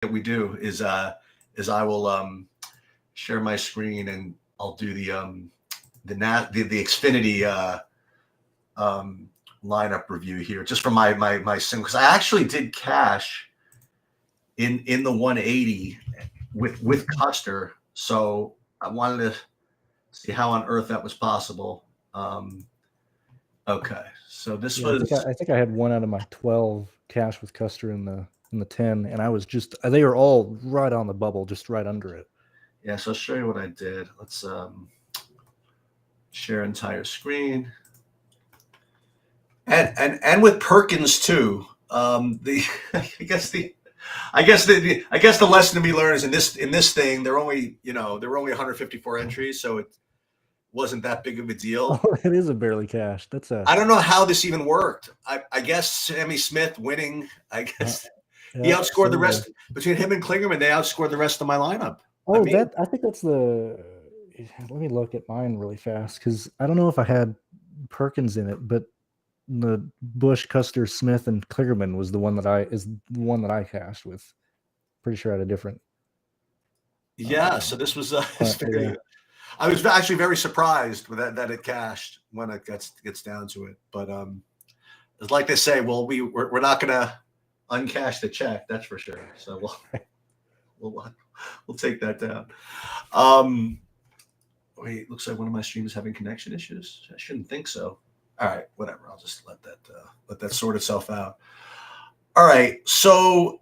that we do is I will share my screen and I'll do the Xfinity um, lineup review here just for my sim because I actually did cash in the 180 with Custer, so I wanted to see how on earth that was possible. Okay, so this Yeah, was I think I had one out of my 12 cash with Custer in the 10, and I was just they were all right on the bubble, just right under it. yeah. So I'll show you what I did. Let's share entire screen and with Perkins too. The I guess the I guess the lesson to be learned is in this thing there were only 154 entries, so it wasn't that big of a Oh, deal. it is a barely cash. That's a I don't know how this even worked. I guess Sammy Smith winning. I uh, guess he yeah, outscored the similar. rest between him and Klingerman. They outscored the rest of my lineup. I Oh, mean, that I think that's the. Let me look at mine really fast because I don't know if I had Perkins in it, but the Bush, Custer, Smith, and Kligerman was the one that I cashed with. Pretty sure I had a different. yeah. Uh, So this was it's but very. yeah, I was actually very surprised with that it cashed when it gets down to it. But it's like they say, well, we're not gonna uncash the check. That's for sure. So we'll we'll take that down. Um, Wait, looks like one of my streams is having connection issues. I shouldn't think so. All right, whatever. I'll just let that sort itself out. All right. So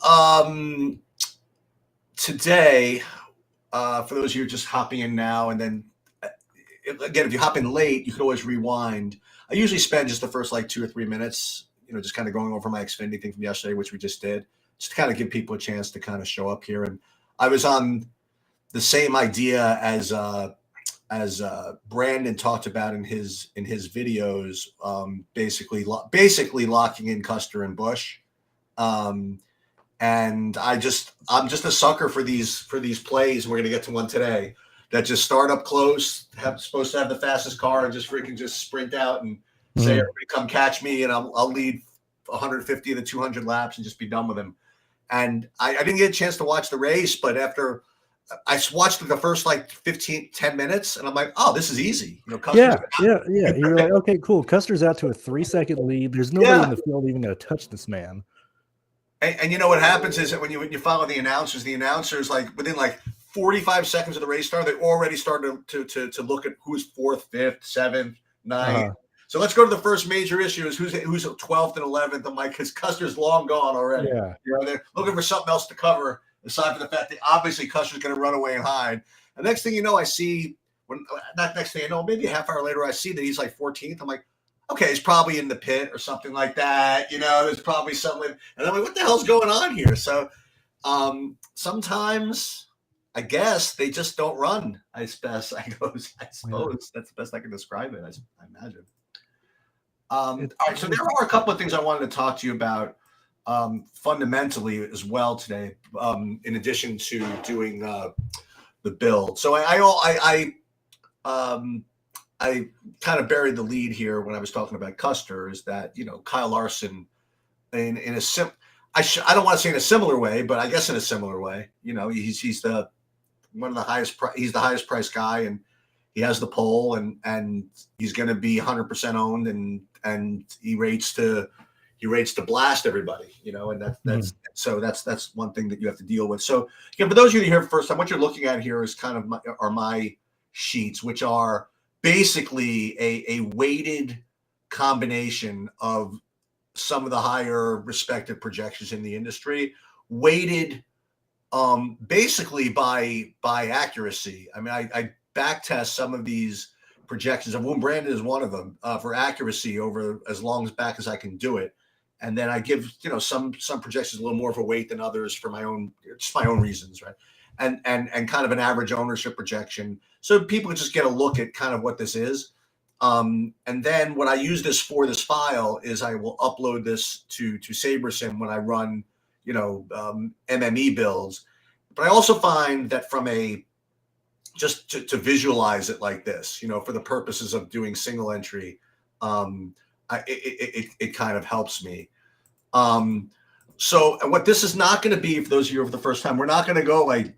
today, for those of you just hopping in now, and then again, if you hop in late, you can always rewind. I usually spend just the first like 2 or 3 minutes, just kind of going over my Xfinity thing from yesterday, which we just did, just to kind of give people a chance to kind of show up here. And I was on the same idea as Brandon talked about in his videos, basically locking in Custer and Bush. Um, and I'm just a sucker for these plays. We're gonna get to one today that just start up close, have supposed to have the fastest car, and just freaking just sprint out and say, Mhm. "Everybody, come catch me," and I'll lead 150 to 200 laps and just be done with him. And I didn't get a chance to watch the race, but after I watched the first like 15, 10 minutes, and I'm like, oh, this is easy. Custer's yeah. You're like, okay, cool. Custer's out to a 3-second lead. There's nobody yeah. in the field even going to touch this man. And you know what happens is that when you follow the announcers like within like 45 seconds of the race start, they already started to look at who's fourth, fifth, seventh, ninth. Uh-huh. So let's go to the first major issue: is who's 12th and 11th. I'm like, because Custer's long gone already. Yeah. They're looking for something else to cover aside from the fact that obviously Custer's going to run away and hide. The next thing you know, I see not next thing I know, maybe a half hour later, I see that he's like 14th. I'm like, okay, he's probably in the pit or something like that. There's probably something. And I'm like, what the hell's going on here? So sometimes I guess they just don't run as best I goes. I Yeah. suppose that's the best I can describe it. I imagine. It, All right, so there are a couple of things I wanted to talk to you about fundamentally as well today. In addition to doing the build, so I kind of buried the lead here when I was talking about Custer. Is that Kyle Larson in a I don't want to say in a similar way, but I guess in a similar way. He's the one of the he's the highest priced guy, and he has the pole, and he's going to be 100% owned, and he rates to blast everybody, and Mhm. that's one thing that you have to deal with. So again, for those of you here first time, what you're looking at here is kind of my sheets, which are basically a weighted combination of some of the higher respective projections in the industry, weighted basically by accuracy. I mean, I back test some of these projections, and Wim Brandon is one of them for accuracy over as long as back as I can do it. And then I give some projections a little more of a weight than others for my own reasons, right? And kind of an average ownership projection, so people just get a look at kind of what this is. And then what I use this file is I will upload this to SaberSim when I run MME builds. But I also find that from a just to visualize it like this, for the purposes of doing single entry, it kind of helps me. So what this is not going to be, for those of you for the first time, we're not going to go like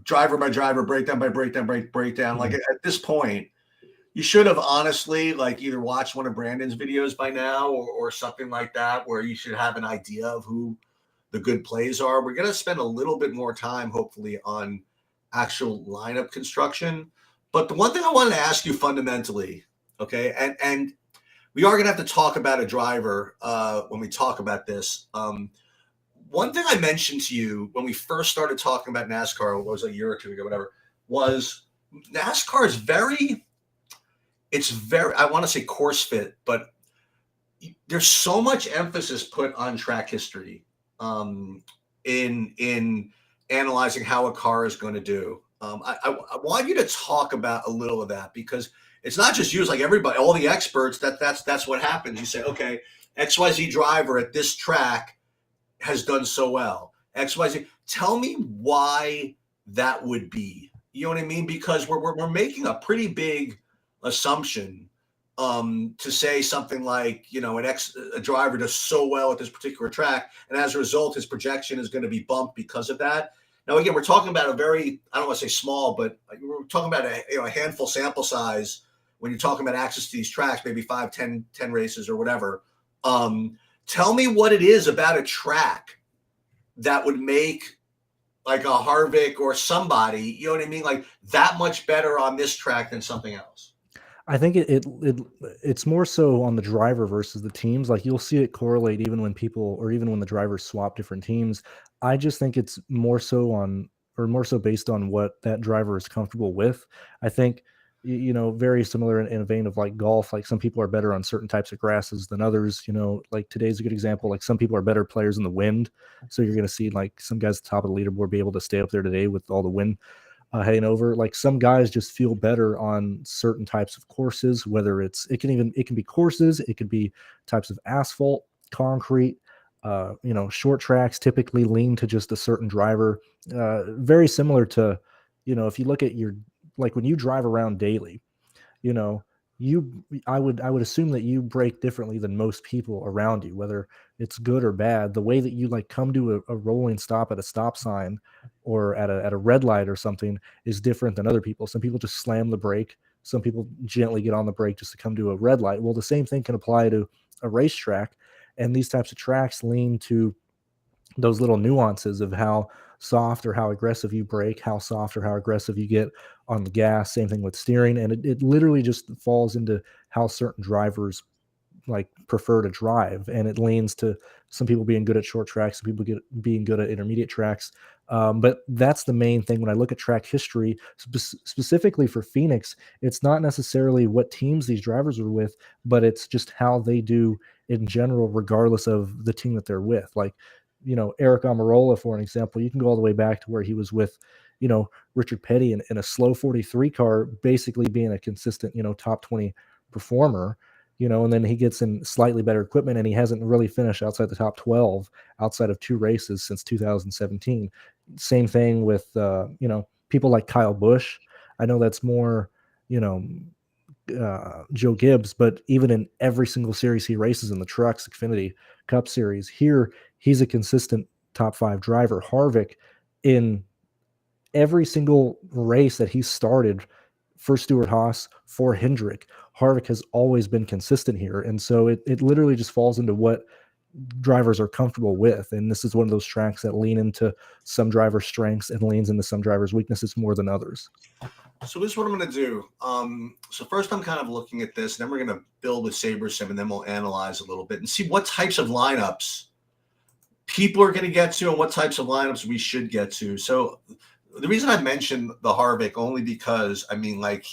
driver by driver, breakdown by breakdown, breakdown. Like at this point, you should have honestly like either watched one of Brandon's videos by now or something like that, where you should have an idea of who the good plays are. We're going to spend a little bit more time, hopefully, on actual lineup construction. But the one thing I wanted to ask you fundamentally, okay, and we are going to have to talk about a driver when we talk about this. One thing I mentioned to you when we first started talking about NASCAR, what was it, a year or two ago, whatever, was NASCAR is it's very, I want to say course fit, but there's so much emphasis put on track history in analyzing how a car is going to do. I want you to talk about a little of that, because it's not just you, it's like everybody, all the experts, that's what happens. You say, okay, XYZ driver at this track has done so well. XYZ, tell me why that would be. You know what I mean? Because we're making a pretty big assumption to say something like, you know, a driver does so well at this particular track, and as a result, his projection is going to be bumped because of that. Now, again, we're talking about a very, I don't want to say small, but we're talking about a handful sample size when you're talking about access to these tracks, maybe 5, 10 races or whatever. Tell me what it is about a track that would make like a Harvick or somebody, you know what I mean, like that much better on this track than something else. I think it's more so on the driver versus the teams. Like you'll see it correlate even when the drivers swap different teams. I just think it's more so based on what that driver is comfortable with. I think, very similar in a vein of like golf. Like some people are better on certain types of grasses than others. Like today's a good example. Like some people are better players in the wind. So you're going to see like some guys at the top of the leaderboard be able to stay up there today with all the wind heading over. Like some guys just feel better on certain types of courses, whether it can be courses, it could be types of asphalt, concrete, short tracks typically lean to just a certain driver. Very similar to, if you look at like when you drive around daily, I would assume that you brake differently than most people around you, whether it's good or bad. The way that you like come to a rolling stop at a stop sign or at a red light or something is different than other people. Some people just slam the brake. Some people gently get on the brake just to come to a red light. Well, the same thing can apply to a racetrack, and these types of tracks lean to those little nuances of how soft or how aggressive you brake, how soft or how aggressive you get on the gas. Same thing with steering. And it literally just falls into how certain drivers like prefer to drive. And it leans to some people being good at short tracks, some people being good at intermediate tracks. But that's the main thing when I look at track history, specifically for Phoenix. It's not necessarily what teams these drivers are with, but it's just how they do in general, regardless of the team that they're with. Like, Eric Almirola, for an example, you can go all the way back to where he was with, Richard Petty in a slow 43 car, basically being a consistent, top 20 performer, and then he gets in slightly better equipment and he hasn't really finished outside the top 12 outside of 2 races since 2017. Same thing with, people like Kyle Busch. I know that's more, Joe Gibbs, but even in every single series he races in the trucks, Xfinity Cup Series, here he's a consistent top 5 driver. Harvick, in every single race that he started for Stewart-Haas, for Hendrick, Harvick has always been consistent here. And so it literally just falls into what drivers are comfortable with. And this is one of those tracks that lean into some drivers' strengths and leans into some drivers' weaknesses more than others. So this is what I'm going to do. So first I'm kind of looking at this, and then we're going to build with SaberSim, and then we'll analyze a little bit and see what types of lineups people are going to get to and what types of lineups we should get to. So the reason I mentioned the Harvick only because, I mean, like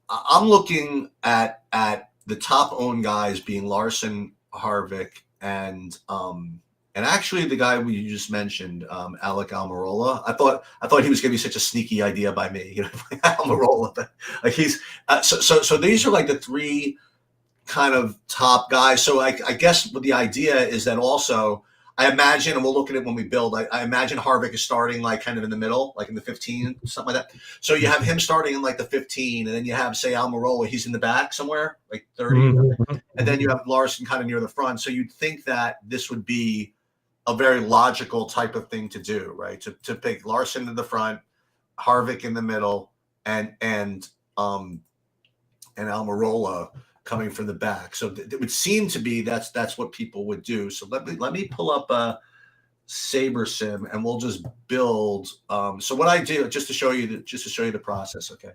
I'm looking at the top owned guys being Larson, Harvick, and actually the guy we just mentioned, Alec Almirola. I thought he was going to be such a sneaky idea by me, Almirola. But like he's so these are like the 3 kind of top guys. So I guess what the idea is that also I imagine, and we'll look at it when we build. I imagine Harvick is starting like kind of in the middle, like in the 15, something like that. So you have him starting in like the 15, and then you have, say, Almirola, he's in the back somewhere, like 30, and then you have Larson kind of near the front. So you'd think that this would be a very logical type of thing to do, right? To pick Larson in the front, Harvick in the middle, and Almirola coming from the back. So it would seem to be that's what people would do. So let me pull up a Saber Sim, and we'll just build. So what I do, just to show you the process. Okay.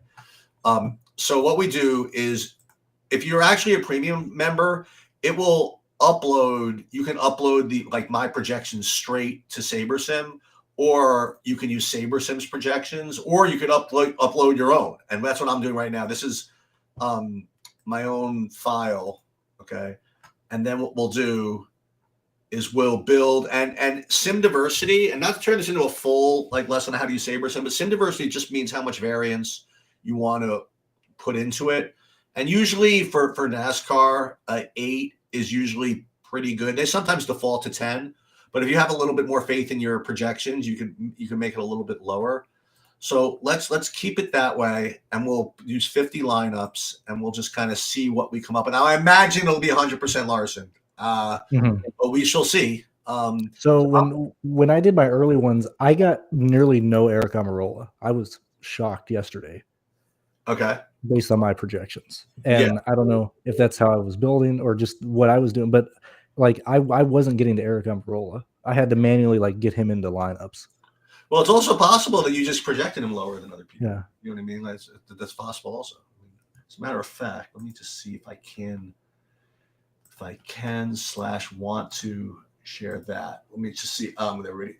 So what we do is, if you're actually a premium member, it will upload. You can upload my projections straight to Saber Sim, or you can use Saber Sim's projections, or you can upload your own. And that's what I'm doing right now. This is my own file, okay? And then what we'll do is we'll build and sim diversity, and not to turn this into a full lesson on how to use Saber Sim, but sim diversity just means how much variance you want to put into it. And usually for NASCAR, 8 is usually pretty good. They sometimes default to 10, but if you have a little bit more faith in your projections, you can make it a little bit lower. So let's keep it that way, and we'll use 50 lineups, and we'll just kind of see what we come up with. Now, I imagine it'll be 100% Larson, but we shall see. So when I did my early ones, I got nearly no Eric Almirola. I was shocked yesterday. Okay. Based on my projections, and I don't know if that's how I was building or just what I was doing, but I wasn't getting to Eric Almirola. I had to manually get him into lineups. Well, it's also possible that you just projected him lower than other people. Yeah. You know what I mean? That's possible also. As a matter of fact, let me just see if I can / want to share that. Let me just see. They're ready.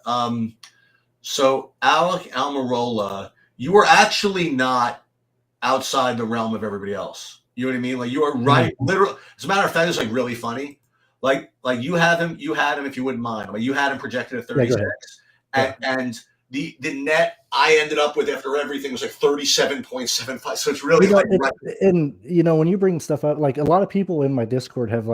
So Alec Almirola, you were actually not outside the realm of everybody else. You know what I mean? You are right. Literally, as a matter of fact, it's really funny. You had him if you wouldn't mind. You had him projected at 36, and the net I ended up with after everything was 37.75. So it's really right. And when you bring stuff up, a lot of people in my Discord have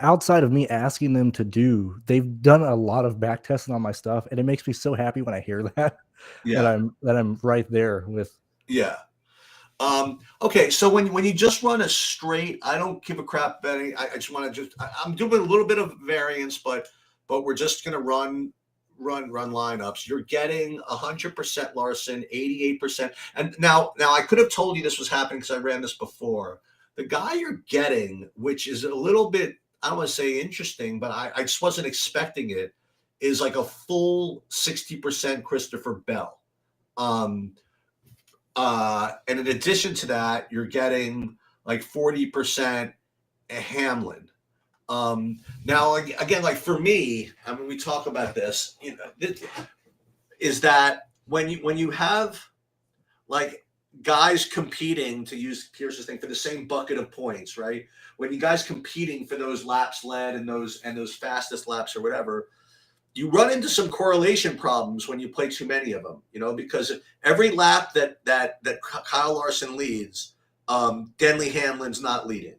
outside of me asking them to do, they've done a lot of back testing on my stuff, and it makes me so happy when I hear that. Yeah. that I'm right there with. Yeah. Okay, so when you just run a straight, I don't give a crap betting. I just want to I'm doing a little bit of variance, but we're just gonna run lineups. You're getting 100% Larson, 88%. And now I could have told you this was happening because I ran this before. The guy you're getting, which is a little bit, I don't want to say interesting, but I just wasn't expecting it, is a full 60% Christopher Bell. And in addition to that, you're getting 40% Hamlin. Now, again, for me, I mean, we talk about this, is that when you have guys competing, to use Pierce's thing, for the same bucket of points, right? When you guys competing for those laps led and those fastest laps or whatever, you run into some correlation problems when you play too many of them, because every lap that Kyle Larson leads, Denley Hamlin's not leading.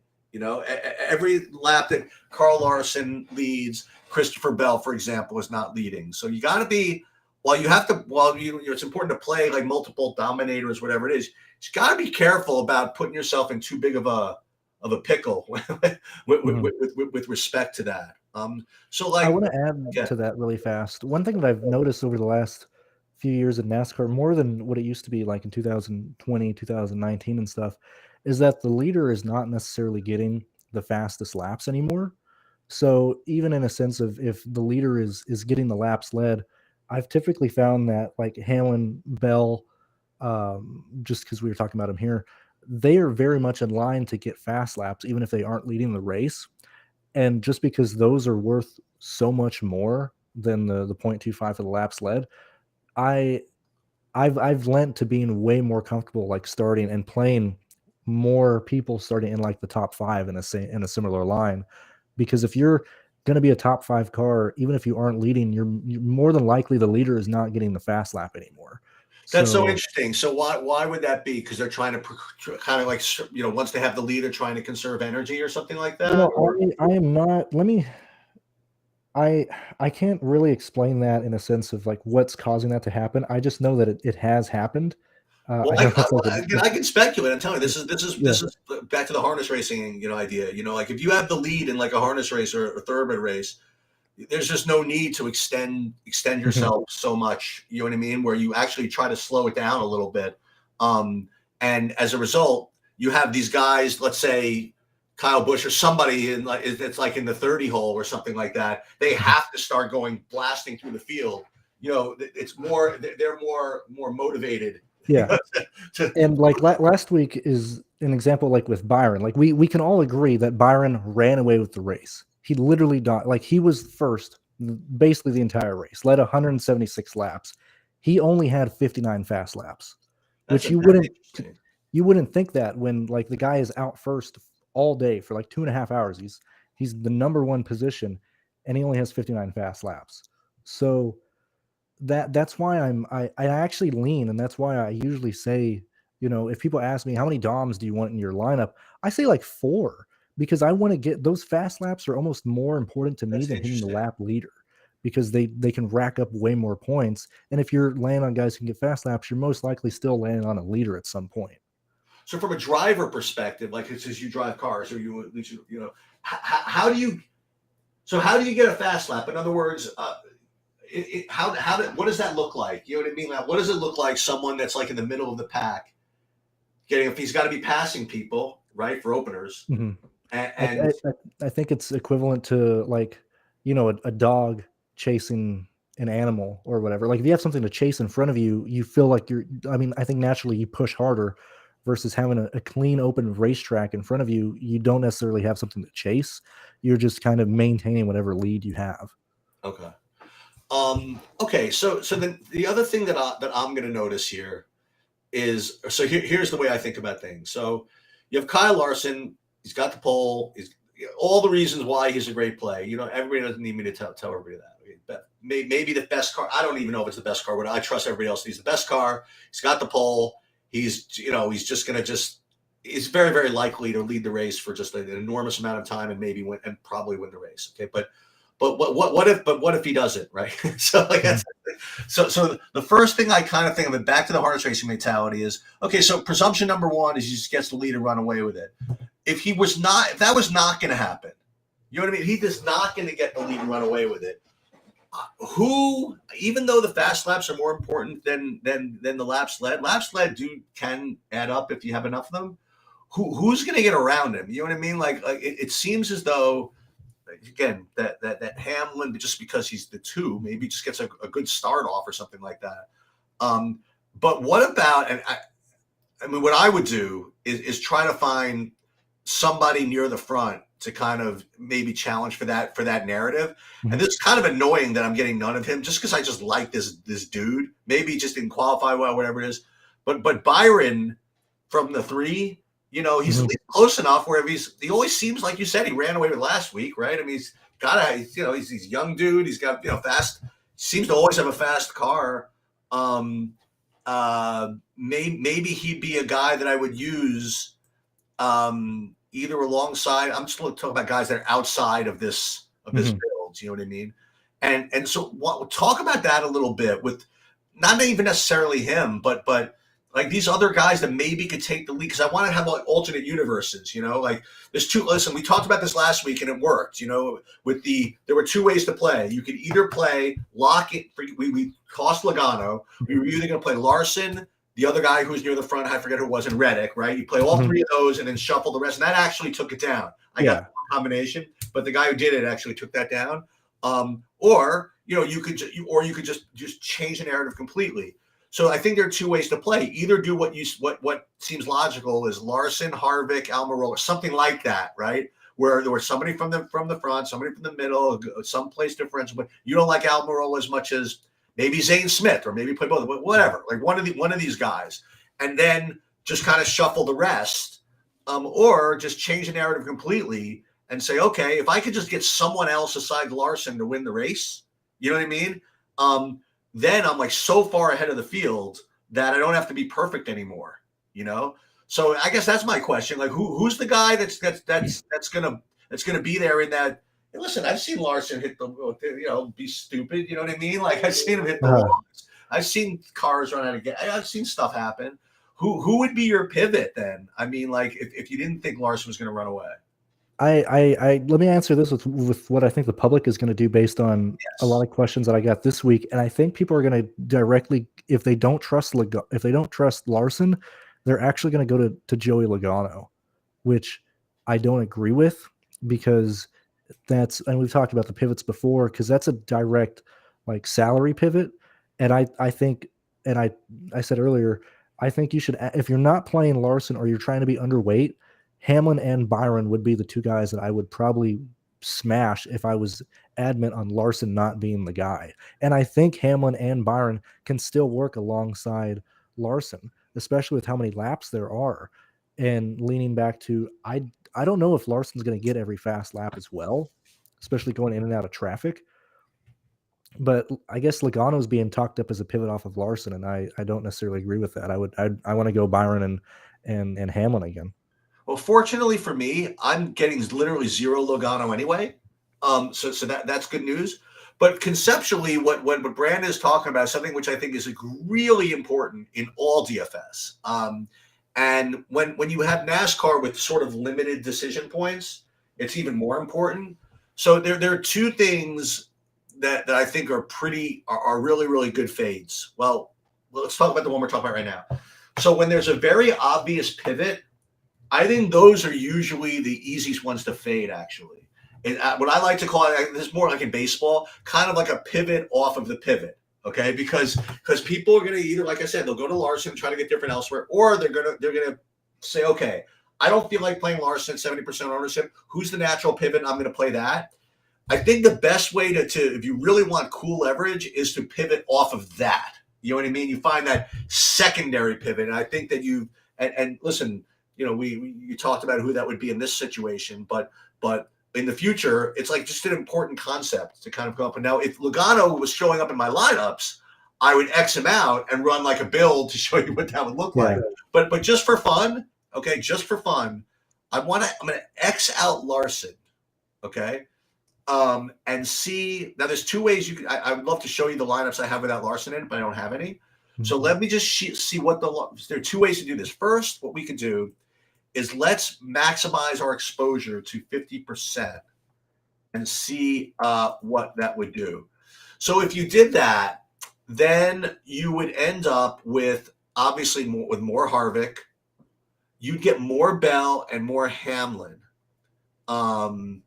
Every lap that Carl Larson leads, Christopher Bell, for example, is not leading. So you got to be, it's important to play multiple dominators, whatever it is. You got to be careful about putting yourself in too big of a pickle with respect to that. So I want to add to that really fast. One thing that I've noticed over the last few years in NASCAR, more than what it used to be in 2020, 2019 and stuff, is that the leader is not necessarily getting the fastest laps anymore. So even in a sense of if the leader is getting the laps led, I've typically found that Hamlin, Bell, just because we were talking about him here, they are very much in line to get fast laps, even if they aren't leading the race. And just because those are worth so much more than the 0.25 for the laps led, I've lent to being way more comfortable starting and playing more people starting in the top 5 in a similar line, because if you're going to be a top 5 car, even if you aren't leading, you're more than likely the leader is not getting the fast lap anymore. That's so interesting. So why would that be? Because they're trying to kind of once they have the lead, they're trying to conserve energy or something like that? I am not. I I can't really explain that in a sense of like what's causing that to happen. I just know that it has happened. Well, I know that's like again, I can speculate. I'm telling you, yeah. this is back to the harness racing, idea. Like if you have the lead in like a harness race or a thoroughbred race, there's just no need to extend Mhm. yourself so much. You know what I mean? Where you actually try to slow it down a little bit, and as a result, you have these guys. Let's say Kyle Busch or somebody in like it's like in the 30 hole or something like that. They Mhm. have to start going blasting through the field. It's more they're more motivated. Yeah. to, And like last week is an example like with Byron. Like we can all agree that Byron ran away with the race. He literally died. Like he was first basically the entire race, led 176 laps. He only had 59 fast laps, which that's interesting. you wouldn't think that when like the guy is out first all day for like 2.5 hours. He's the number one position and he only has 59 fast laps. So that's why I actually lean, and that's why I usually say, if people ask me how many DOMs do you want in your lineup, I say like four because I want to get those fast laps are almost more important to me That's than hitting the interesting. lap leader because they can rack up way more points. And if you're landing on guys who can get fast laps, you're most likely still landing on a leader at some point. So from a driver perspective, like it says you drive cars or you at least how do you how do you get a fast lap? In other words, what does that look like? You know what I mean? Like, what does it look like? Someone that's like in the middle of the pack getting if he's got to be passing people right for openers Mhm. I, and I think it's equivalent to like, a dog chasing an animal or whatever. Like if you have something to chase in front of you, you feel like I mean, I think naturally you push harder versus having a clean open racetrack in front of you. You don't necessarily have something to chase. You're just kind of maintaining whatever lead you have. okay. Okay, so then the other thing that I'm going to notice here is here's the way I think about things. So you have Kyle Larson. He's got the pole. He's all the reasons why he's a great play. Everybody doesn't need me to tell everybody that. But maybe the best car. I don't even know if it's the best car, but I trust everybody else. He's the best car. He's got the pole. He's just going to just. It's very very likely to lead the race for just an enormous amount of time and maybe win and probably win the race. Okay, but what if he doesn't, right? So like Mhm. that's so the first thing I kind of think of it back to the harness racing mentality is okay. So presumption number one is he just gets the lead and run away with it. If that was not going to happen, you know what I mean? He is not going to get the lead and run away with it. Who, even though the fast laps are more important than the laps led can add up if you have enough of them. Who's going to get around him? You know what I mean? Like it seems as though again that Hamlin just because he's the two maybe just gets a good start off or something like that. Um, but what about I mean what I would do is try to find somebody near the front to kind of maybe challenge for that narrative. And Mhm. this is kind of annoying that I'm getting none of him just because I just like this dude. Maybe he just didn't qualify well, whatever it is. But Byron from the three, he's at Mhm. least close enough where he always seems like you said he ran away with last week, right? I mean, he's a young dude. He's got fast. Seems to always have a fast car. Um, maybe he'd be a guy that I would use either alongside. I'm just talking about guys that are outside of this Mhm. build. You know what I mean? And so talk about that a little bit with not even necessarily him, but like these other guys that maybe could take the lead because I want to have like alternate universes. Like there's two. Listen, we talked about this last week and it worked. There were two ways to play. You could either play lock it. We cost Logano. We were either going to play Larson, the other guy who's near the front, I forget who it was, in Reddick, right? You play all Mhm. three of those and then shuffle the rest. And that actually took it down. I got Yeah. the combination, but the guy who did it actually took that down. Or you could just change the narrative completely. So I think there are two ways to play. Either do what seems logical is Larson, Harvick, Almirola, something like that, right? Where there was somebody from the front, somebody from the middle, someplace differential. But you don't like Almirola as much as maybe Zane Smith or maybe play both, whatever. Like one of these guys, and then just kind of shuffle the rest, or just change the narrative completely and say, okay, if I could just get someone else aside Larson to win the race, you know what I mean? Then I'm like so far ahead of the field that I don't have to be perfect anymore. You know, so I guess that's my question. Like, who's the guy that's gonna be there in that And listen, I've seen Larson hit be stupid. You know what I mean? Like I've seen him hit the Uh, walls. I've seen cars run out of gas. I've seen stuff happen. Who would be your pivot then? I mean, like if you didn't think Larson was going to run away. I let me answer this with what I think the public is going to do based on a lot Yes. of questions that I got this week, and I think people are going to directly, if they don't trust Larson, they're actually going to go to Joey Logano, which I don't agree with, because and we've talked about the pivots before, because that's a direct like salary pivot, and I think, and I said earlier, I think you should, if you're not playing Larson or you're trying to be underweight, Hamlin and Byron would be the two guys that I would probably smash if I was adamant on Larson not being the guy. And I think Hamlin and Byron can still work alongside Larson, especially with how many laps there are. And leaning back to, I don't know if Larson's going to get every fast lap as well, especially going in and out of traffic. But I guess Logano's being talked up as a pivot off of Larson, and I don't necessarily agree with that. I want to go Byron and Hamlin again. Well, fortunately for me, I'm getting literally zero Logano anyway. So that's good news. But conceptually, what Brandon is talking about is something which I think is really important in all DFS. And when you have NASCAR with sort of limited decision points, it's even more important. So there are two things that I think are really, really good fades. Well, let's talk about the one we're talking about right now. So when there's a very obvious pivot, I think those are usually the easiest ones to fade, actually. And what I like to call it, this is more like in baseball, kind of like a pivot off of the pivot, okay? Because people are going to either, like I said, they'll go to Larson, try to get different elsewhere, or they're gonna say, okay, I don't feel like playing Larson at 70% ownership. Who's the natural pivot? I'm going to play that. I think the best way to if you really want cool leverage is to pivot off of that. You know what I mean? You find that secondary pivot, and I think that and listen. You talked about who that would be in this situation, but in the future, it's like just an important concept to kind of go up. And now, if Logano was showing up in my lineups, I would X him out and run like a build to show you what that would look like. But just for fun, okay, just for fun, I'm going to X out Larson, okay, and see. Now, there's two ways you can. I would love to show you the lineups I have without Larson in, but I don't have any. So let me just see what there are two ways to do this. First, what we could do is let's maximize our exposure to 50% and see what that would do. So if you did that, then you would end up with obviously more Harvick. You'd get more Bell and more Hamlin. Why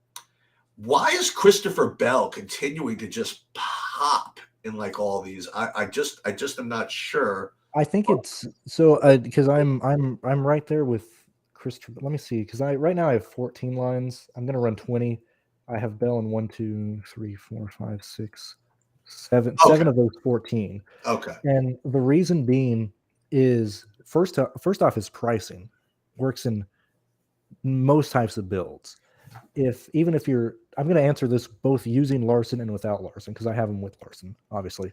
is Christopher Bell continuing to just pop in like all these? I just am not sure. I think it's so because I'm right there with Christopher. Let me see, because right now I have 14 lines. I'm gonna run 20. I have Bell in 1, 2, 3, 4, 5, 6, 7. Okay. 7 of those 14. Okay. And the reason being is first off, his pricing works in most types of builds. Even if you're, I'm going to answer this both using Larson and without Larson, because I have him with Larson, obviously.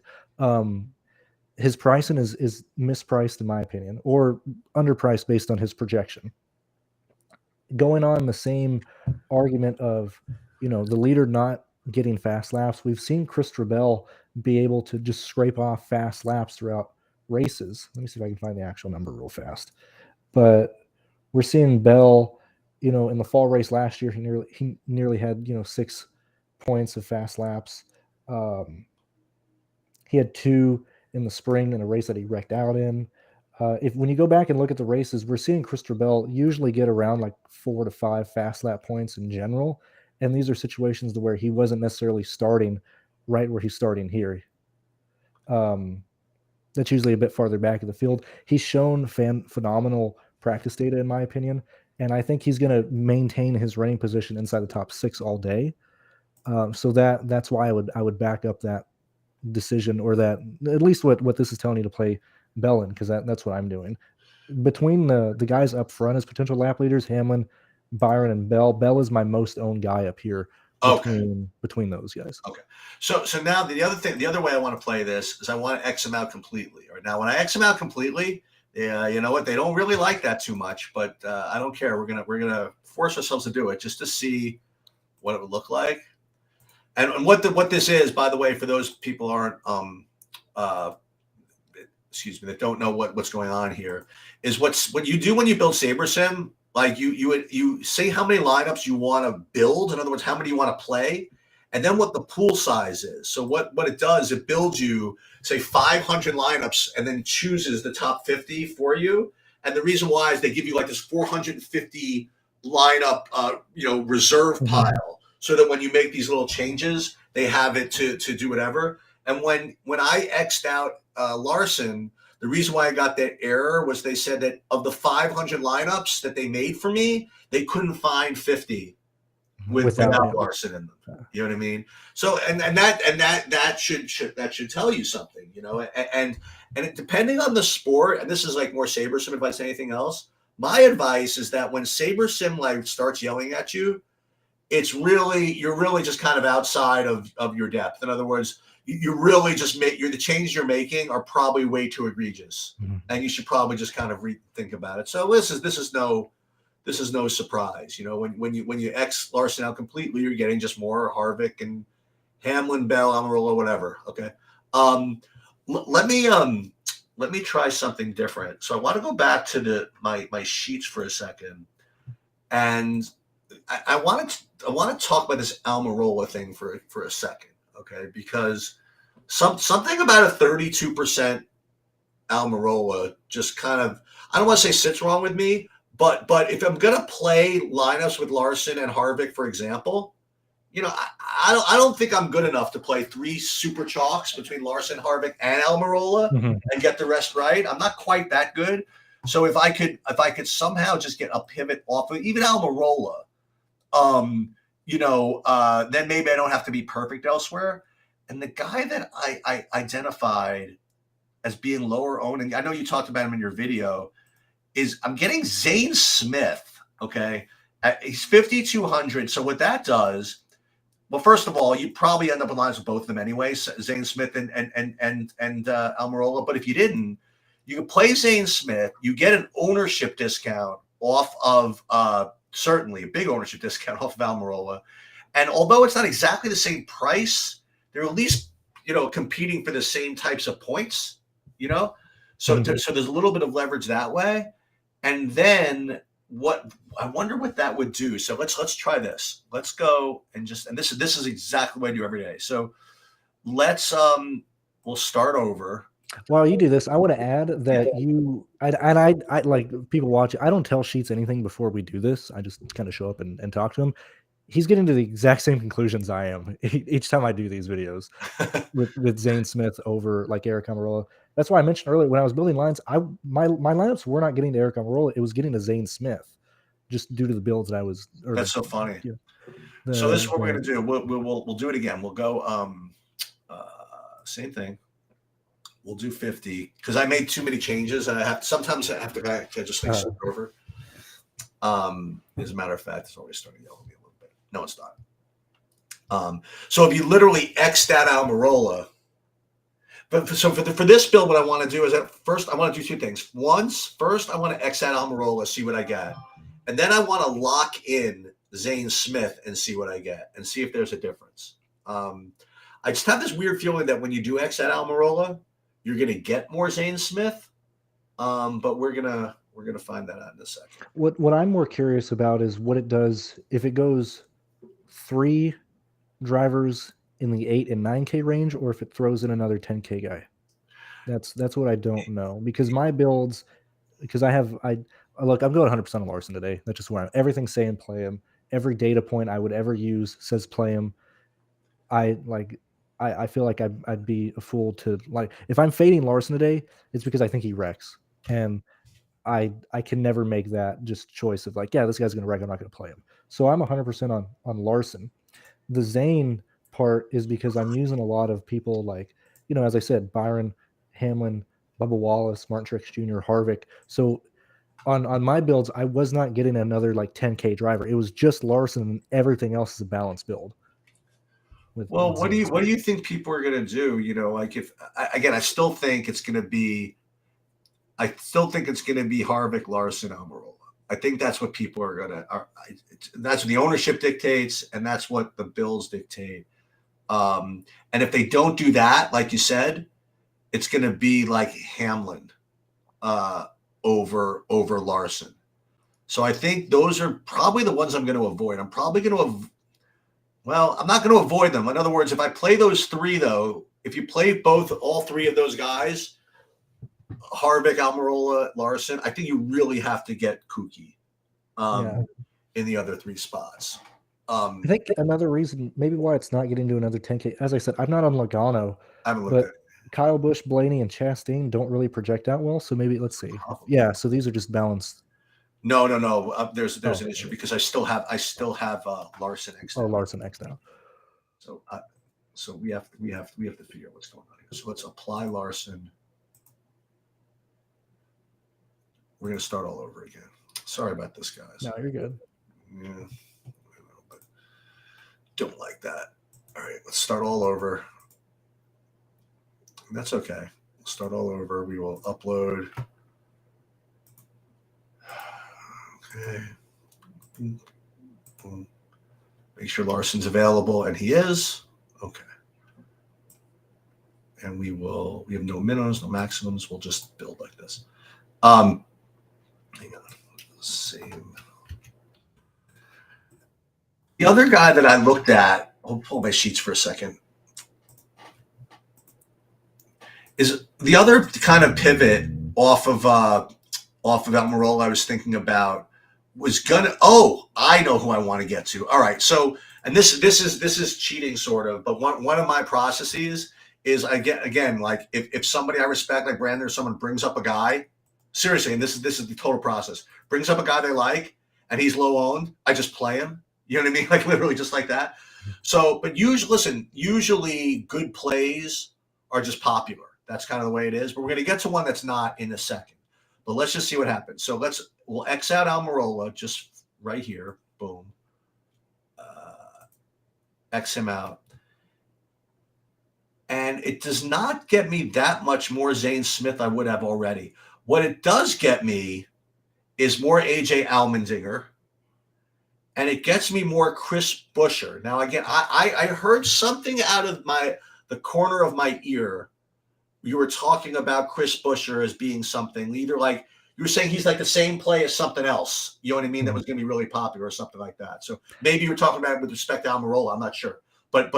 His pricing is mispriced in my opinion, or underpriced based on his projection. Going on the same argument of, the leader not getting fast laps, we've seen Christopher Bell be able to just scrape off fast laps throughout races. Let me see if I can find the actual number real fast. But we're seeing Bell, in the fall race last year, he nearly had 6 points of fast laps. He had 2 in the spring in a race that he wrecked out in. When you go back and look at the races, we're seeing Christopher Bell usually get around like 4 to 5 fast lap points in general, and these are situations to where he wasn't necessarily starting right where he's starting here. That's usually a bit farther back in the field. He's shown phenomenal practice data, in my opinion, and I think he's going to maintain his running position inside the top 6 all day. So that's why I would back up that decision, or that at least what this is telling you to play Bell in, because that's what I'm doing. Between the guys up front as potential lap leaders, Hamlin, Byron, and Bell. Bell is my most owned guy up here between those guys. Okay. So now the other way I want to play this is I want to X them out completely. Right now, when I X them out completely, yeah, you know what? They don't really like that too much, but I don't care. We're gonna force ourselves to do it just to see what it would look like. And what this is, by the way, for those people who aren't uh, excuse me, that don't know what's going on here, is what you do when you build SaberSim. Like you say how many lineups you want to build. In other words, how many you want to play, and then what the pool size is. So what it does, it builds you say 500 lineups, and then chooses the top 50 for you. And the reason why is they give you like this 450 lineup, reserve pile, so that when you make these little changes, they have it to do whatever. And when I X'd out Larson, the reason why I got that error was they said that of the 500 lineups that they made for me, they couldn't find 50 without Larson in them. You know what I mean? So and that should tell you something, and depending on the sport, and this is like more SaberSim advice than anything else. My advice is that when SaberSim like starts yelling at you, you're really just kind of outside of your depth. In other words, you really just the changes you're making are probably way too egregious, and you should probably just kind of rethink about it. So this is no surprise. When you X Larson out completely, you're getting just more Harvick and Hamlin, Bell, Almirola, whatever. Okay. Let me try something different. So I want to go back to my sheets for a second, and I want to talk about this Almirola thing for a second, okay? Because something about a 32% Almirola just kind of, I don't want to say sits wrong with me, but if I'm gonna play lineups with Larson and Harvick, for example, I don't think I'm good enough to play 3 super chalks between Larson, Harvick, and Almirola and get the rest right. I'm not quite that good. So if I could somehow just get a pivot off of even Almirola, then maybe I don't have to be perfect elsewhere. And the guy that I identified as being lower owned, and I know you talked about him in your video, is I'm getting Zane Smith. Okay. He's 5,200. So what that does, well, first of all, you probably end up in lines with both of them anyway, Zane Smith and Almirola. But if you didn't, you could play Zane Smith. You get an ownership discount off of certainly a big ownership discount off of Almirola. And although it's not exactly the same price, they're at least, competing for the same types of points, So there's a little bit of leverage that way. And then I wonder what that would do. So let's try this. Let's go and this is exactly what I do every day. So we'll start over. While you do this, I want to add that I like people watch it. I don't tell Sheets anything before we do this. I just kind of show up and talk to him. He's getting to the exact same conclusions I am each time I do these videos with Zane Smith over like Eric Almirola. That's why I mentioned earlier when I was building lines, my lineups were not getting to Eric Almirola. It was getting to Zane Smith, just due to the builds that I was. That's so funny. So this is what we're gonna do. We'll do it again. We'll go same thing. We'll do 50 because I made too many changes, and I have to just like slip over. As a matter of fact, it's already starting to yell at me a little bit. No, it's not. So if you literally X that Almirola, but for this build, what I want to do is that first I want to do 2 things. First I want to X that Almirola, see what I get, and then I want to lock in Zane Smith and see what I get, and see if there's a difference. I just have this weird feeling that when you do X that Almirola, you're going to get more Zane Smith, but we're gonna find that out in a second. What I'm more curious about is what it does if it goes 3 drivers in the 8 and 9K range, or if it throws in another 10K guy. That's what I don't know, because my builds, because I look, I'm going 100% on Larson today. That's just where everything's saying play him. Every data point I would ever use says play him. I feel like I'd be a fool to, like, if I'm fading Larson today, it's because I think he wrecks, and I can never make that just choice of like, yeah, this guy's gonna wreck, I'm not gonna play him. So I'm 100% on Larson. The Zane part is because I'm using a lot of people like, as I said, Byron, Hamlin, Bubba Wallace, Martin Truex Jr., Harvick. So on my builds, I was not getting another like 10K driver. It was just Larson, and everything else is a balanced build. What do you think people are going to do? Like I still think it's going to be Harvick, Larson, Almirola. I think that's what people are going to. That's what the ownership dictates, and that's what the bills dictate. And if they don't do that, like you said, it's going to be like Hamlin over Larson. So I think those are probably the ones I'm going to avoid. I'm probably going to, I'm not going to avoid them. In other words, if I play those three, though, if you play all three of those guys, Harvick, Almirola, Larson, I think you really have to get kooky in the other three spots. I think another reason, maybe why it's not getting to another 10K, as I said, I'm not on Logano, but Kyle Busch, Blaney, and Chastain don't really project out well. So maybe, let's see. Yeah, so these are just balanced. No. There's an issue because I still have Larson X now. Oh, Larson X now. So we have to figure out what's going on here. So let's apply Larson. We're going to start all over again. Sorry about this, guys. No, you're good. Yeah, but don't like that. All right, let's start all over. That's okay. We'll start all over. We will upload. Okay. Boom. Make sure Larson's available, and he is. Okay. And we have no minimums, no maximums. We'll just build like this. Hang on. Save. The other guy that I looked at, I'll pull my sheets for a second, is the other kind of pivot off of Almirola I was thinking about I know who I want to get to. All right. So, and this is cheating sort of, but one of my processes is I get, again, like if somebody I respect, like Brandon, or someone brings up a guy, seriously, and this is the total process, brings up a guy they like and he's low owned, I just play him. You know what I mean? Like literally just like that. So, but usually good plays are just popular. That's kind of the way it is. But we're going to get to one that's not in a second. But let's just see what happens. So we'll X out Almirola just right here. Boom. X him out. And it does not get me that much more Zane Smith I would have already. What it does get me is more AJ Allmendinger. And it gets me more Chris Buescher. Now, again, I heard something out of the corner of my ear. You were talking about Chris Buescher as being something, either like you were saying he's like the same play as something else. You know what I mean? That was going to be really popular or something like that. So maybe you were talking about it with respect to Almirola. I'm not sure. But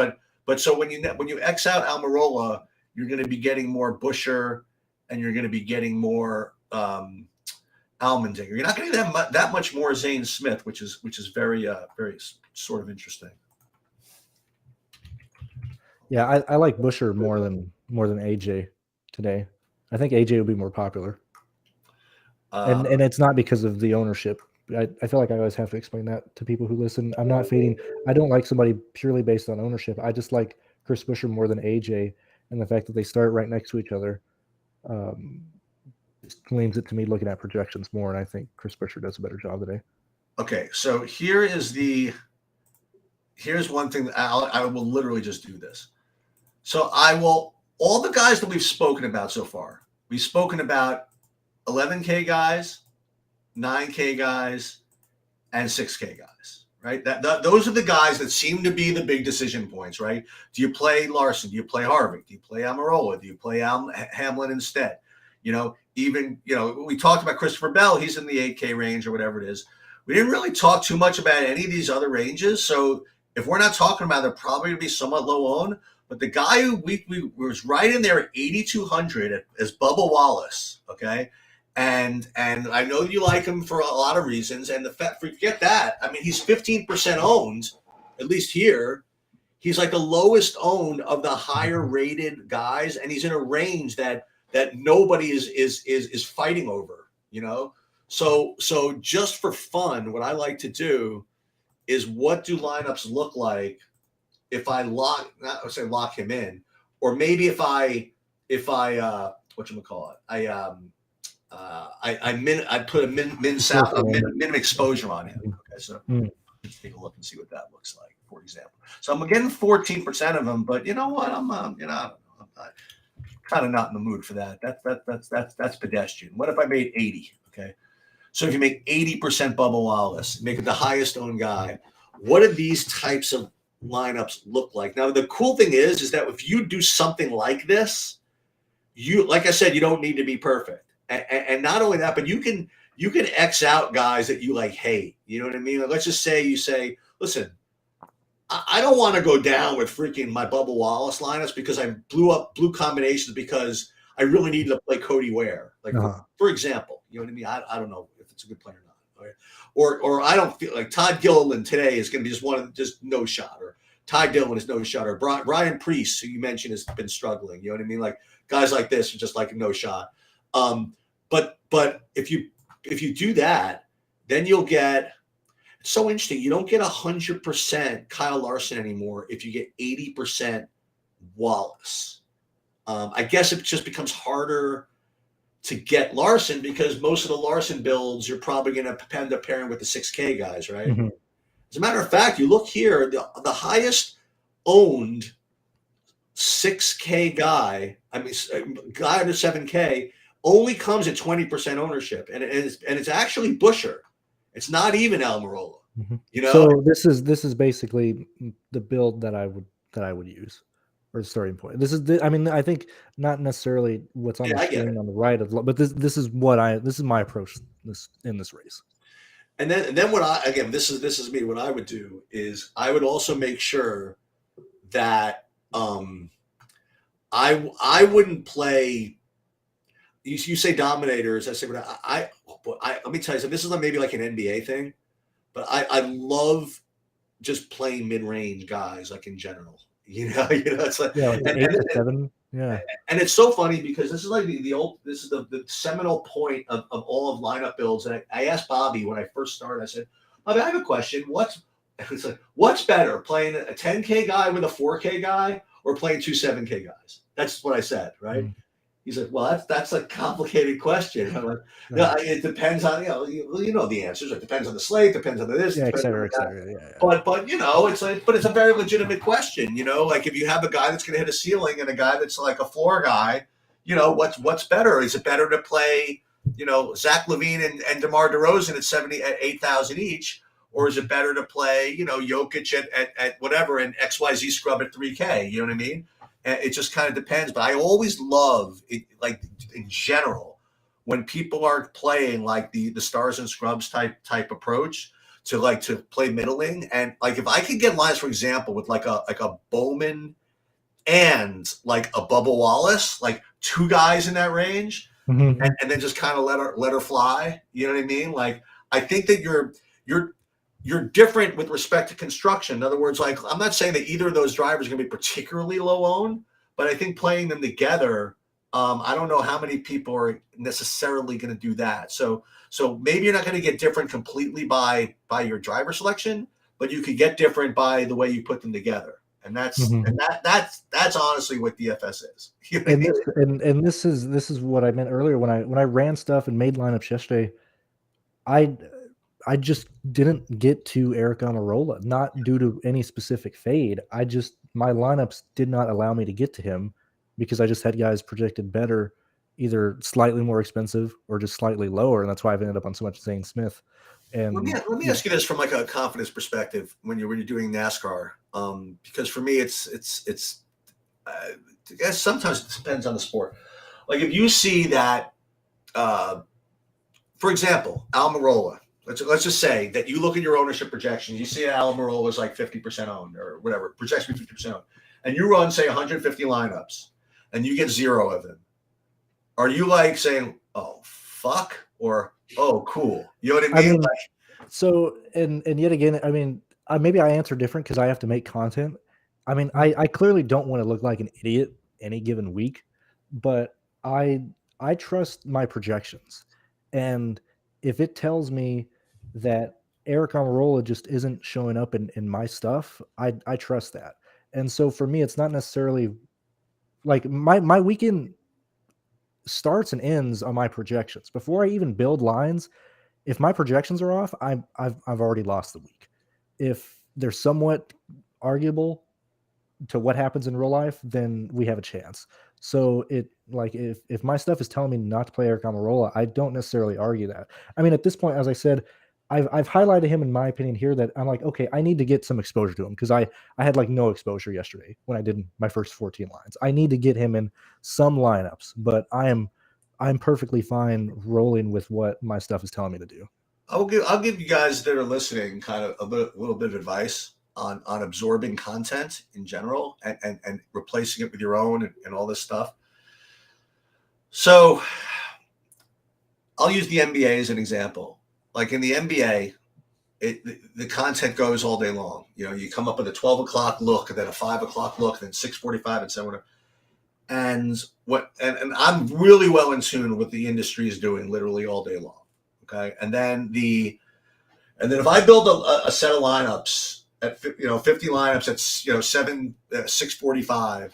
so when you X out Almirola, you're going to be getting more Buescher and you're going to be getting more Allmendinger. You're not going to get that much more Zane Smith, which is very very sort of interesting. Yeah, I like Buescher more than AJ today. I think AJ will be more popular, and it's not because of the ownership. I feel like I always have to explain that to people who listen. I'm not fading. I don't like somebody purely based on ownership. I just like Chris Buescher more than AJ, and the fact that they start right next to each other leans it to me looking at projections more, and I think Chris Buescher does a better job today. Okay, so here's one thing that I will literally just do this. So all the guys that we've spoken about so far, we've spoken about 11K guys, 9K guys, and 6K guys, right? Those are the guys that seem to be the big decision points, right? Do you play Larson? Do you play Harvick? Do you play Almirola? Do you play Hamlin instead? We talked about Christopher Bell. He's in the 8K range or whatever it is. We didn't really talk too much about any of these other ranges. So if we're not talking about, they're probably going to be somewhat low owned. But the guy who we was right in there at 8,200 is Bubba Wallace, okay? And I know you like him for a lot of reasons. And forget that. I mean, he's 15% owned, at least here. He's like the lowest owned of the higher rated guys, and he's in a range that nobody is fighting over, you know? So just for fun, what I like to do is what do lineups look like if I lock him in, or maybe if I whatchamacallit, I put a minimum exposure on him. Okay, so let's take a look and see what that looks like, for example. So I'm getting 14% of them, but you know what? I'm I don't know. I'm kind of not in the mood for that. That's pedestrian. What if I made 80? Okay. So if you make 80% Bubba Wallace, make it the highest owned guy, what are these types of lineups look like. Now, the cool thing is that if you do something like this, like I said, you don't need to be perfect. And not only that, but you can X out guys that you like hate. You know what I mean? Like, let's just say you say, listen, I don't want to go down with freaking my Bubba Wallace lineups because I blew combinations because I really needed to play Cody Ware. Like, for example, you know what I mean? I don't know if it's a good player or not. Right? Or I don't feel like Todd Gilliland today is going to be just no shot, or Ty Dillon is no shot, or Brian Priest, who you mentioned, has been struggling. You know what I mean? Like, guys like this are just like no shot. But if you do that, then you'll get. It's so interesting. You don't get 100% Kyle Larson anymore if you get 80% Wallace. I guess it just becomes harder to get Larson because most of the Larson builds you're probably going to end up pairing with the 6K guys, right? Mm-hmm. As a matter of fact, you look here, the highest owned 6K guy, guy under 7K, only comes at 20% ownership, and it's actually Busher. It's not even Almirola. Mm-hmm. You know, so this is basically the build that I would use, or the starting point. This is I think not necessarily what's on the screen on the right but this is my approach in this race. And then what this is me. What I would do is I would also make sure that I wouldn't play. You say dominators. I say, but I let me tell you something. This is maybe like an NBA thing, but I love just playing mid-range guys, like in general. You know, it's like 8 to 7. Yeah, and it's so funny because this is like this is the seminal point of all of lineup builds. And I asked Bobby when I first started. I said, Bobby, I have a question. What's better, playing a 10K guy with a 4K guy, or playing 2 7K guys? That's what I said, right? Mm. He said, "Well, that's a complicated question." I'm like, no, it depends on you know the answers. It depends on the slate, depends on this, et cetera. Yeah. But it's like, but it's a very legitimate question. You know, like if you have a guy that's going to hit a ceiling and a guy that's like a floor guy, you know, what's better? Is it better to play, Zach LaVine and DeMar DeRozan at 8,000 each, or is it better to play, Jokic at whatever and XYZ scrub at 3K? You know what I mean? It just kind of depends, but I always love it, like in general, when people are playing like the stars and scrubs type approach to play middling, and like if I could get lines, for example, with like a Bowman and like a Bubba Wallace, like 2 guys in that range, mm-hmm. and then just kind of let her fly. You know what I mean? Like I think that you're different with respect to construction. In other words, like I'm not saying that either of those drivers are going to be particularly low owned, but I think playing them together, I don't know how many people are necessarily going to do that. So maybe you're not going to get different completely by your driver selection, but you could get different by the way you put them together. And that's mm-hmm. and that's honestly what DFS is. You know and this is what I meant earlier when I ran stuff and made lineups yesterday. I just didn't get to Eric Almirola, not due to any specific fade. My lineups did not allow me to get to him because I just had guys projected better, either slightly more expensive or just slightly lower, and that's why I've ended up on so much Zane Smith. And let me ask you this from like a confidence perspective when you're doing NASCAR, because for me it's I guess sometimes it depends on the sport. Like if you see that, for example, Almirola. Let's just say that you look at your ownership projections, you see Almirola is like 50% owned or whatever, projects to be 50% owned, and you run, say, 150 lineups, and you get 0 of them. Are you like saying, oh, fuck, or, oh, cool? You know what I mean? So, and yet again, I mean, maybe I answer different because I have to make content. I mean, I clearly don't want to look like an idiot any given week, but I trust my projections. And if it tells me that Eric Almirola just isn't showing up in my stuff, I trust that. And so for me, it's not necessarily like my weekend starts and ends on my projections. Before I even build lines, if my projections are off, I've already lost the week. If they're somewhat arguable to what happens in real life, then we have a chance. So if my stuff is telling me not to play Eric Almirola, I don't necessarily argue that. I mean, at this point, as I said, I've highlighted him in my opinion here that I'm like, okay, I need to get some exposure to him because I had like no exposure yesterday when I did my first 14 lines. I need to get him in some lineups, but I'm perfectly fine rolling with what my stuff is telling me to do. I'll give you guys that are listening kind of little bit of advice on absorbing content in general and replacing it with your own and all this stuff. So I'll use the NBA as an example. Like in the NBA, the content goes all day long. You know, you come up with a 12 o'clock look, and then a 5 o'clock look, and then 6:45 and 7. And I'm really well in tune with what the industry is doing literally all day long. Okay. And then if I build a set of lineups at 50 lineups at 6:45,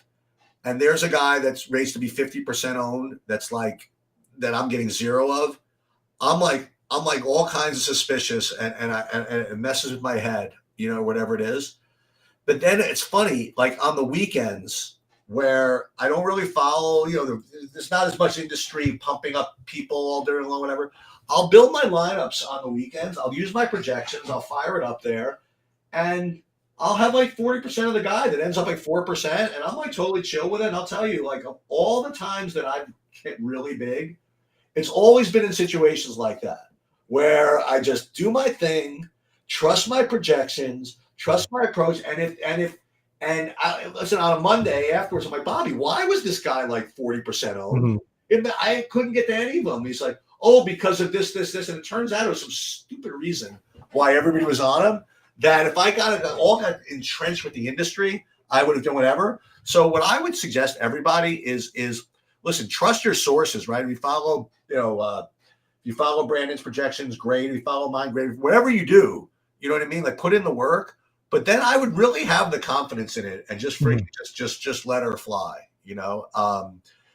and there's a guy that's raised to be 50% owned, that's like that I'm getting zero of, I'm like all kinds of suspicious, and it messes with my head, whatever it is. But then it's funny, like on the weekends where I don't really follow, there's not as much industry pumping up people all day long, whatever. I'll build my lineups on the weekends. I'll use my projections. I'll fire it up there, and I'll have like 40% of the guy that ends up like 4%, and I'm like totally chill with it. And I'll tell you, like of all the times that I've hit really big, it's always been in situations like that where I just do my thing, trust my projections, trust my approach, and listen, on a Monday afterwards, I'm like, Bobby, why was this guy like 40% owned? I couldn't get to any of them. He's like, oh, because of this. And it turns out it was some stupid reason why everybody was on him, that if I got entrenched with the industry, I would have done whatever. So what I would suggest everybody is listen, trust your sources, right? If you follow, you follow Brandon's projections, great. If you follow mine, great. Whatever you do, you know what I mean? Like put in the work. But then I would really have the confidence in it and just just let her fly,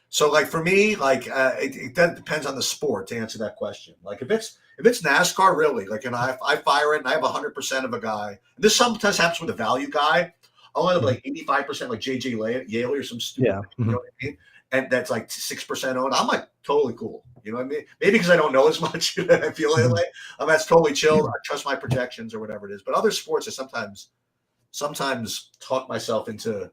So like for me, like it depends on the sport to answer that question. Like if it's NASCAR, really, like, and I fire it and I have 100% of a guy. This sometimes happens with a value guy. I'll end up like 85%, like JJ Yale or some stupid, you know what I mean? And that's like 6% owned. I'm like totally cool. You know what I mean? Maybe because I don't know as much, I feel that way. That's totally chill. I trust my projections or whatever it is. But other sports, I sometimes talk myself into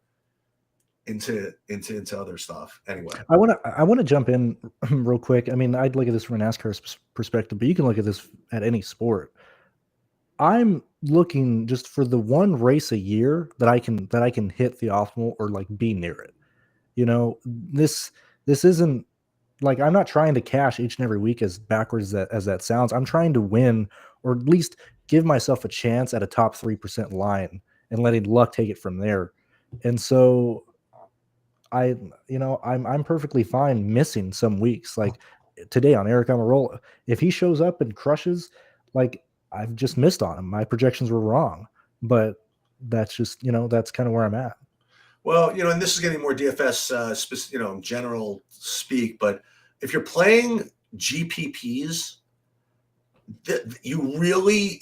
other stuff. Anyway, I want to jump in real quick. I mean, I'd look at this from a NASCAR perspective, but you can look at this at any sport. I'm looking just for the one race a year that I can hit the optimal or like be near it. This isn't like, I'm not trying to cash each and every week, as backwards as that sounds. I'm trying to win, or at least give myself a chance at a top 3% line and letting luck take it from there. And so I'm perfectly fine missing some weeks. Like today on Eric Amarola, if he shows up and crushes, like I've just missed on him. My projections were wrong, but that's just, that's kind of where I'm at. Well, and this is getting more DFS, general speak, but if you're playing GPPs, you really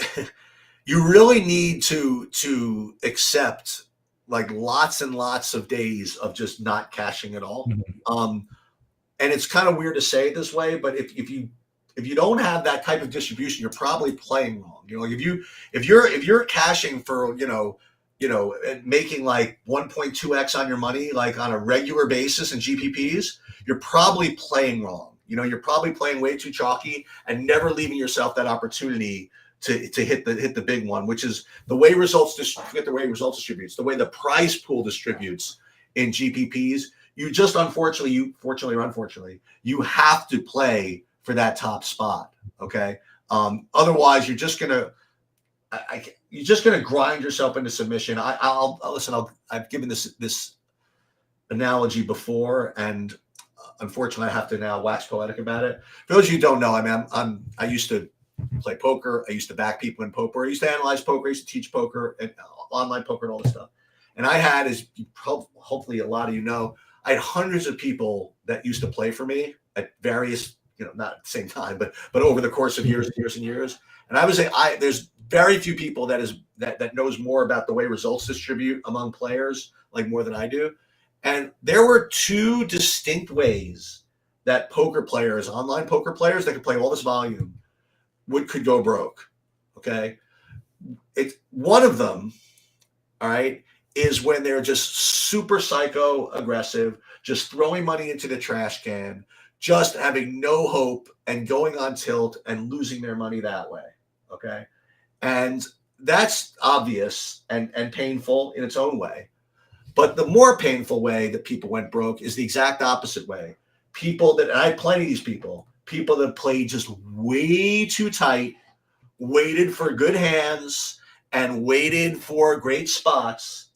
need to accept like lots and lots of days of just not cashing at all. And it's kind of weird to say it this way, but if you don't have that type of distribution, you're probably playing wrong. If you're cashing for, making like 1.2x on your money, like on a regular basis in GPPs, you're probably playing wrong. You're probably playing way too chalky and never leaving yourself that opportunity to hit the big one, which is the way results distributes, the way the prize pool distributes in GPPs. You just fortunately or unfortunately, you have to play for that top spot. Okay. Otherwise, you're just gonna grind yourself into submission. I'll listen. I've given this analogy before, and unfortunately, I have to now wax poetic about it. For those of you who don't know, I mean, I used to play poker. I used to back people in poker. I used to analyze poker. I used to teach poker and online poker and all this stuff. And I had, as hopefully a lot of you know, I had hundreds of people that used to play for me at various, not at the same time, but over the course of years and years and years. And I would say there's very few people that knows more about the way results distribute among players, like more than I do. And there were two distinct ways that online poker players that could play all this volume could go broke. Okay, it's one of them. All right, is when they're just super psycho aggressive, just throwing money into the trash can, just having no hope and going on tilt and losing their money that way. Okay, and that's obvious and painful in its own way. But the more painful way that people went broke is the exact opposite way. People that, and I had plenty of these people that played just way too tight, waited for good hands, and waited for great spots,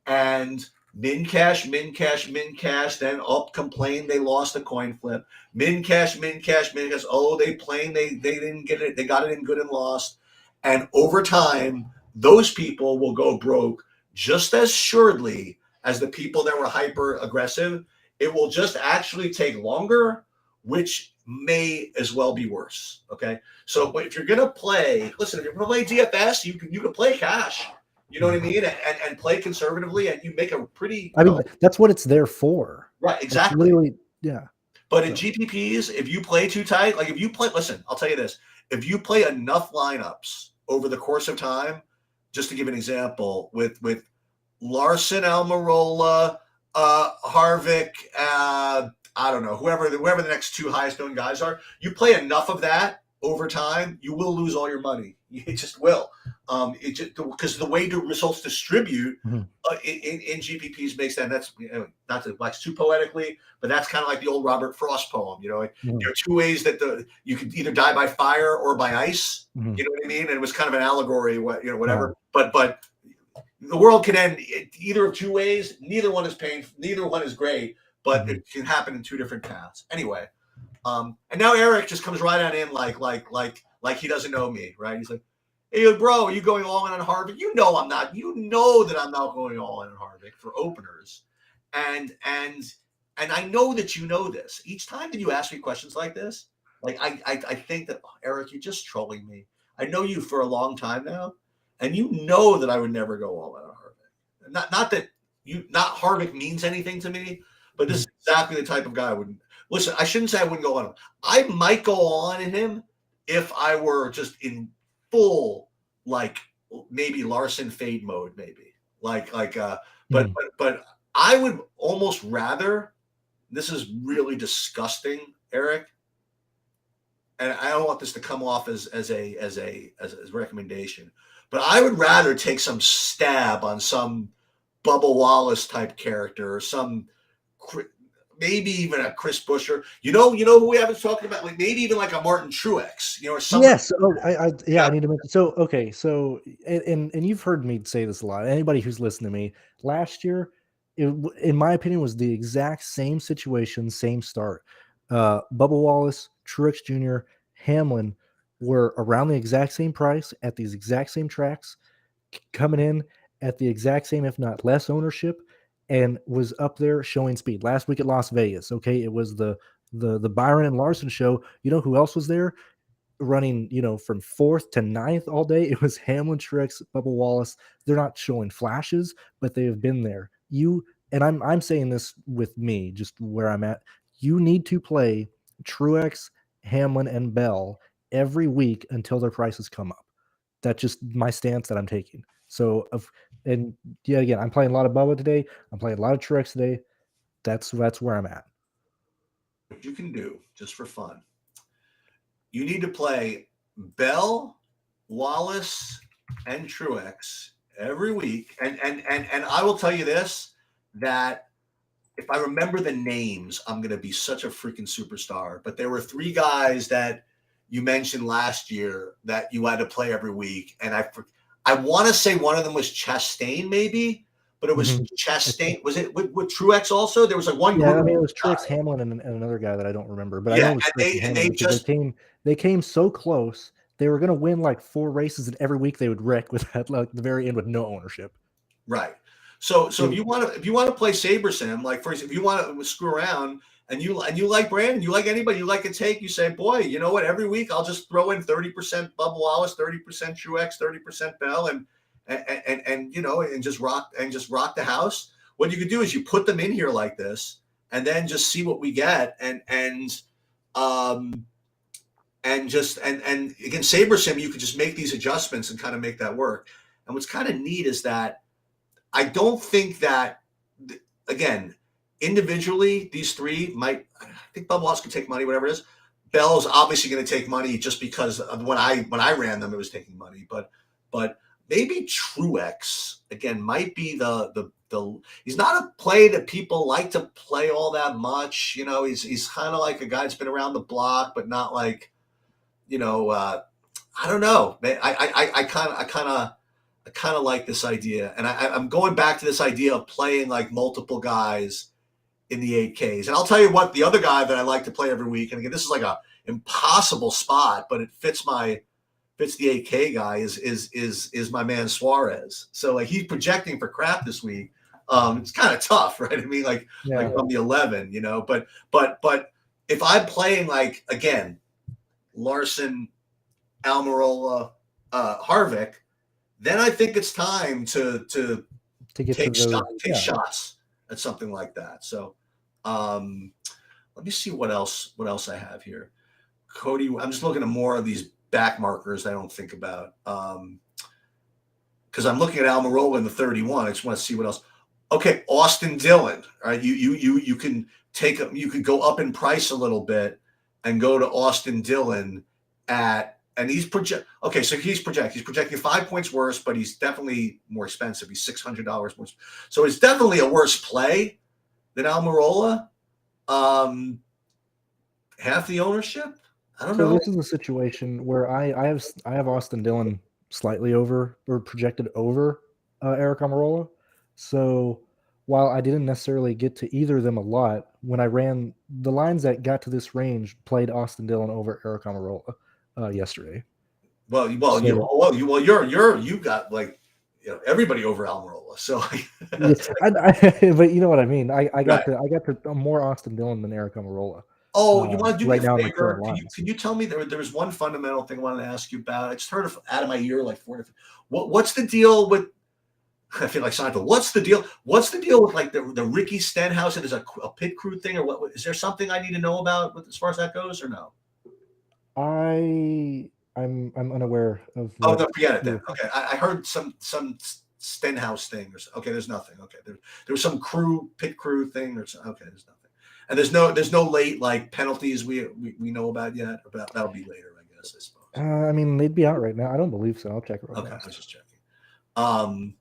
and min cash, min cash, min cash, then up complain they lost a coin flip. Min cash, min cash, min cash. Oh, they didn't get it, they got it in good and lost. And over time, those people will go broke just as surely as the people that were hyper aggressive. It will just actually take longer, which may as well be worse. Okay. So if you're gonna play, listen, if you're gonna play DFS, you can play cash. You know what I mean? And play conservatively, and you make a pretty. I mean, that's what it's there for. Right, exactly. Literally, yeah. But in GPPs, if you play too tight, like if you play, listen, I'll tell you this: if you play enough lineups over the course of time, just to give an example, with Larson, Almirola, Harvick, I don't know, whoever the next two highest known guys are, you play enough of that over time, you will lose all your money. It just will. It just because the way the results distribute in GPPs makes that. That's not to wax too poetically, but that's kind of like the old Robert Frost poem. There are two ways that you could either die by fire or by ice. You know what I mean? And it was kind of an allegory, whatever. But the world can end either of two ways. Neither one is painful. Neither one is great, but it can happen in two different paths. Anyway. And now Eric just comes right on in like he doesn't know me, right? He's like, "Hey, bro, are you going all in on Harvick?" You know I'm not. You know that I'm not going all in on Harvick for openers, and I know that you know this. Each time that you ask me questions like this, like I think that, Eric, you're just trolling me. I know you for a long time now, and you know that I would never go all in on Harvick. Not that Harvick means anything to me, but this is exactly the type of guy I wouldn't. Listen, I shouldn't say I wouldn't go on him. I might go on in him if I were just in full, like maybe Larson fade mode, maybe but I would almost rather. This is really disgusting, Eric, and I don't want this to come off as a recommendation, but I would rather take some stab on some Bubba Wallace type character or some. Maybe even a Chris Buescher, you know who we haven't talked about, like maybe even like a Martin Truex, or something. Yes, I need to mention. So okay, so and you've heard me say this a lot. Anybody who's listened to me last year, in my opinion, was the exact same situation, same start. Bubba Wallace, Truex Jr., Hamlin were around the exact same price at these exact same tracks, coming in at the exact same, if not less, ownership. And was up there showing speed. Last week at Las Vegas, okay, it was the Byron and Larson show. You know who else was there running, from 4th to 9th all day? It was Hamlin, Truex, Bubba Wallace. They're not showing flashes, but they have been there. And I'm saying this with me, just where I'm at. You need to play Truex, Hamlin, and Bell every week until their prices come up. That's just my stance that I'm taking. So, and yeah, again, I'm playing a lot of Bubba today. I'm playing a lot of Truex today. That's where I'm at. What you can do, just for fun, you need to play Bell, Wallace, and Truex every week. And I will tell you this, that if I remember the names, I'm going to be such a freaking superstar. But there were 3 guys that you mentioned last year that you had to play every week. And I want to say one of them was Chastain, maybe, but it was Chastain. Was it with Truex also? There was like one. Yeah, I mean, it was Truex, Hamlin, and another guy that I don't remember. But yeah, I know it was they came so close. They were going to win like 4 races, and every week they would wreck with at like the very end with no ownership. Right. So if you want to play Saber Sim, like for example, if you want to screw around. And you like Brandon, you like anybody, you like a take, you say, boy, you know what? Every week I'll just throw in 30% Bubba Wallace, 30% Truex, 30% Bell, and just rock the house. What you could do is you put them in here like this, and then just see what we get, and and just and again, Saber Sim, you could just make these adjustments and kind of make that work. And what's kind of neat is that I don't think that, again, individually, these three might. I think Bubble House could take money, whatever it is. Bell's obviously going to take money just because of when I ran them, it was taking money. But maybe Truex again might be the. He's not a play that people like to play all that much. You know, he's kind of like a guy that's been around the block, but not like, you know. I don't know. I kind of like this idea, and I'm going back to this idea of playing like multiple guys in the 8Ks. And I'll tell you what, the other guy that I like to play every week, and again, this is like a impossible spot, but it fits the 8K guy is my man Suarez. So like he's projecting for crap this week. It's kind of tough, right? I mean, like from the 11, you know, but if I'm playing like again, Larson, Almirola, Harvick, then I think it's time to get take to shots at something like that. So let me see what else I have here. Cody, I'm just looking at more of these back markers I don't think about. Because I'm looking at Almirola in the 31. I just want to see what else. Okay, Austin Dillon. All right, you can go up in price a little bit and go to Austin Dillon and he's okay, so he's projecting 5 points worse, but he's definitely more expensive. He's $600 more. So it's definitely a worse play than Almirola. Half the ownership. I don't know. So this is a situation where I have Austin Dillon slightly over or projected over Eric Almirola. So while I didn't necessarily get to either of them a lot, when I ran the lines that got to this range, played Austin Dillon over Eric Almirola yesterday. Well, you got like, you know, everybody over Almirola. So, but you know what I mean. I got right. to more Austin Dillon than Eric Almirola. Oh, you want to do right me a now favor? Can you tell me there was one fundamental thing I wanted to ask you about? I just heard out of my ear like 4 different. What's the deal with? I feel like Seinfeld. What's the deal? What's the deal with like the Ricky Stenhouse? And is a pit crew thing or what? Is there something I need to know about as far as that goes or no? I'm unaware of. Oh no, forget it then. Okay, I heard some Stenhouse thing or something. Okay, there's nothing. Okay, there was some pit crew thing or something. Okay, there's nothing. And there's no late like penalties we know about yet. That'll be later, I guess. I suppose. I mean, they'd be out right now. I don't believe so. I'll check it right now. I was just checking. All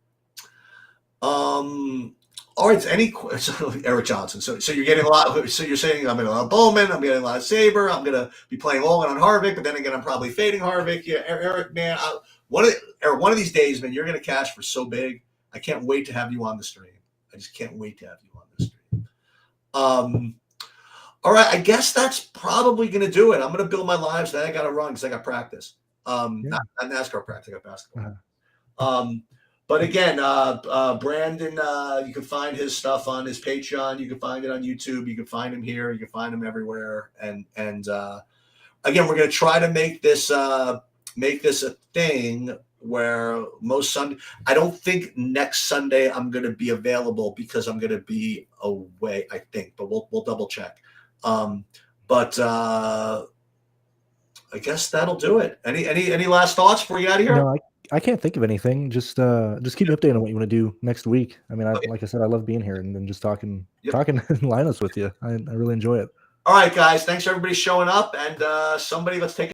right. So Eric Johnson. So you're getting a lot. So you're saying I'm getting a lot of Bowman. I'm getting a lot of Saber. I'm going to be playing all in on Harvick, but then again, I'm probably fading Harvick. Yeah, Eric, man. One of these days, man, you're going to cash for so big. I can't wait to have you on the stream. I just can't wait to have you on the stream. All right. I guess that's probably going to do it. I'm going to build my lives. Then I got to run because I got practice. Not NASCAR practice. I got basketball. But again, Brandon, you can find his stuff on his Patreon. You can find it on YouTube. You can find him here. You can find him everywhere. And again, we're going to try to make this a thing where most Sunday. I don't think next Sunday I'm going to be available because I'm going to be away. I think, but we'll double check. But I guess that'll do it. Any last thoughts before you get out of here? No, I can't think of anything. Just keep me updated on what you want to do next week. I mean, like I said, I love being here and then just talking lineups with you. I really enjoy it. All right, guys. Thanks for everybody showing up. And somebody, let's take